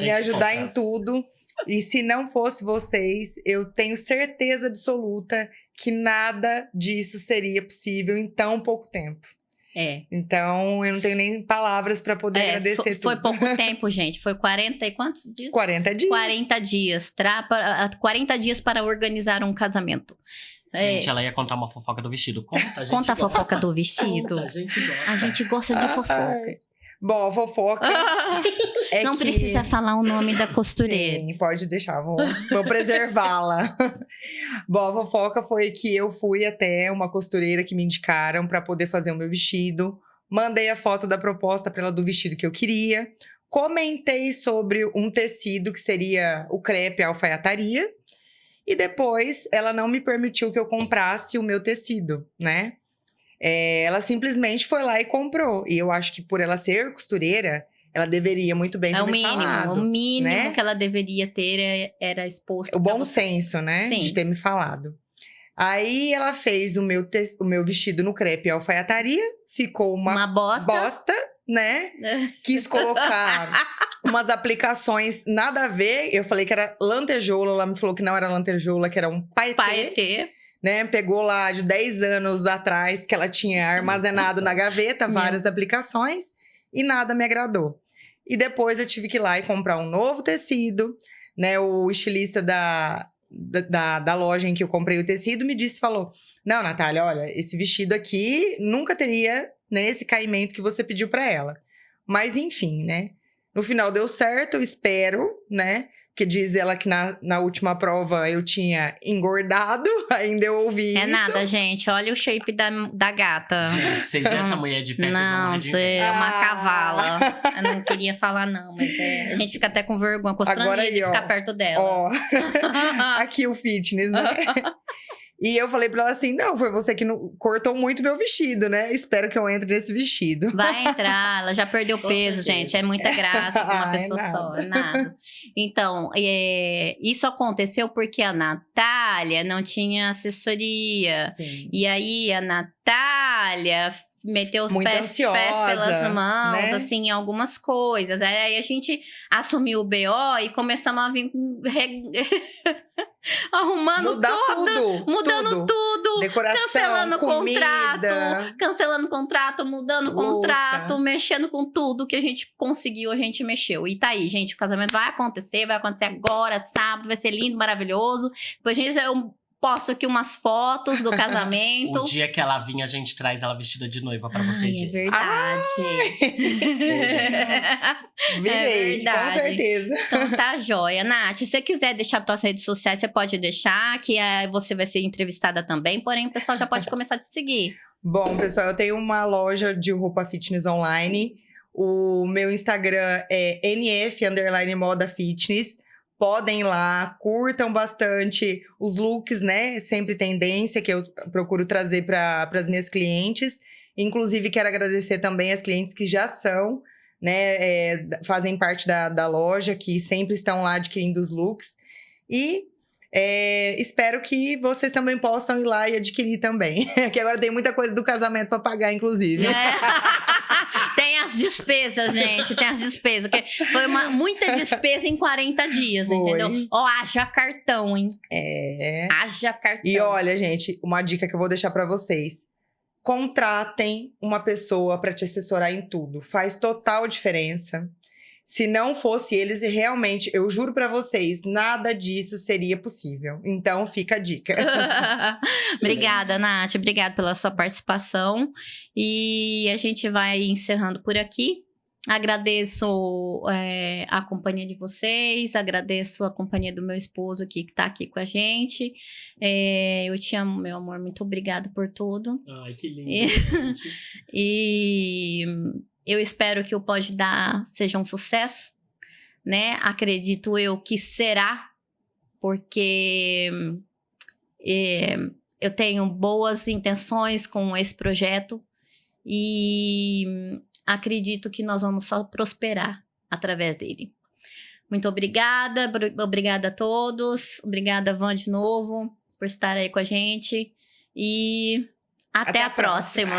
me ajudar compra. em tudo. E se não fosse vocês, eu tenho certeza absoluta que nada disso seria possível em tão pouco tempo. Então, eu não tenho nem palavras para poder agradecer Foi tudo. pouco tempo, gente. Foi 40 e quantos dias? 40 dias. 40 dias. 40 dias para organizar um casamento. Gente, ela ia contar uma fofoca do vestido. Conta a fofoca do vestido. Conta, a gente gosta. A gente gosta de fofoca. Ai. Bom, a fofoca é Não que... precisa falar o nome da costureira. Sim, pode deixar, vou preservá-la. Bom, a fofoca foi que eu fui até uma costureira que me indicaram para poder fazer o meu vestido. Mandei a foto da proposta para ela do vestido que eu queria. Comentei sobre um tecido que seria o crepe alfaiataria. E depois, ela não me permitiu que eu comprasse o meu tecido, né? Ela simplesmente foi lá e comprou. E eu acho que por ela ser costureira, ela deveria muito bem ter me falado. O mínimo né? que ela deveria ter era exposto. O pra bom você. senso, né? Sim. De ter me falado. Aí ela fez o meu vestido no crepe alfaiataria. Ficou uma bosta, né? Quis colocar umas aplicações nada a ver. Eu falei que era lantejoula. Ela me falou que não era lantejoula, que era um paetê. Paetê. Né? Pegou lá de 10 anos atrás, que ela tinha armazenado na gaveta várias aplicações. E nada me agradou. E depois eu tive que ir lá e comprar um novo tecido. Né? O estilista da loja em que eu comprei o tecido me falou: não, Natália, olha, esse vestido aqui nunca teria, né, esse caimento que você pediu pra ela. Mas enfim, né? No final deu certo, eu espero, né? Porque diz ela que na última prova eu tinha engordado, ainda eu ouvi isso. Nada, gente. Olha o shape da gata. Gente, vocês viram essa mulher de pé, vocês vão Não, morrer de você é uma Ah. cavala. Eu não queria falar, não, mas a gente fica até com vergonha, Agora constrangido aí, de ficar ó. perto dela. Ó, aqui o fitness, né? E eu falei pra ela assim: não, foi você que cortou muito meu vestido, né? Espero que eu entre nesse vestido. Vai entrar, ela já perdeu Com peso, certeza. gente. É muita graça pra uma Ah, é pessoa nada. só, é nada. Então, isso aconteceu porque a Natália não tinha assessoria. Sim. E aí, a Natália meter os Muito pés ansiosa, pelas mãos, né? assim, em algumas coisas. Aí a gente assumiu o BO e começamos a vir com arrumando Mudar tudo. mudando tudo, Decoração, cancelando comida. contrato, mudando Louça. contrato, mexendo com tudo que a gente conseguiu, a gente mexeu. E tá aí, gente, o casamento vai acontecer agora, sábado, vai ser lindo, maravilhoso. Depois eu posto aqui umas fotos do casamento. O dia que ela vir, a gente traz ela vestida de noiva pra vocês Ai, é verem. verdade. Virei, verdade. com certeza. Então tá joia. Nath, se você quiser deixar suas redes sociais, você pode deixar, que você vai ser entrevistada também, porém o pessoal já pode começar a te seguir. Bom, pessoal, eu tenho uma loja de roupa fitness online. O meu Instagram é nf_moda_fitness. Podem ir lá, curtam bastante os looks, né? Sempre tendência que eu procuro trazer para as minhas clientes. Inclusive, quero agradecer também as clientes que já são, né? Fazem parte da loja, que sempre estão lá adquirindo os looks. E espero que vocês também possam ir lá e adquirir também. Que agora tem muita coisa do casamento para pagar, inclusive. Tem as despesas, gente. Tem as despesas. Porque foi muita despesa em 40 dias, Foi. entendeu? Ó, haja cartão, hein? Haja cartão. E olha, gente, uma dica que eu vou deixar para vocês. Contratem uma pessoa para te assessorar em tudo. Faz total diferença. Se não fosse eles, realmente, eu juro pra vocês, nada disso seria possível. Então, fica a dica. Obrigada, Nath. Obrigada pela sua participação. E a gente vai encerrando por aqui. Agradeço a companhia de vocês, agradeço a companhia do meu esposo aqui, que tá aqui com a gente. Eu te amo, meu amor. Muito obrigada por tudo. Ai, que lindo, gente. E eu espero que o Pode Dar seja um sucesso, né? Acredito eu que será, porque eu tenho boas intenções com esse projeto e acredito que nós vamos só prosperar através dele. Muito obrigada, obrigada a todos, obrigada, Van, de novo, por estar aí com a gente e até a próxima.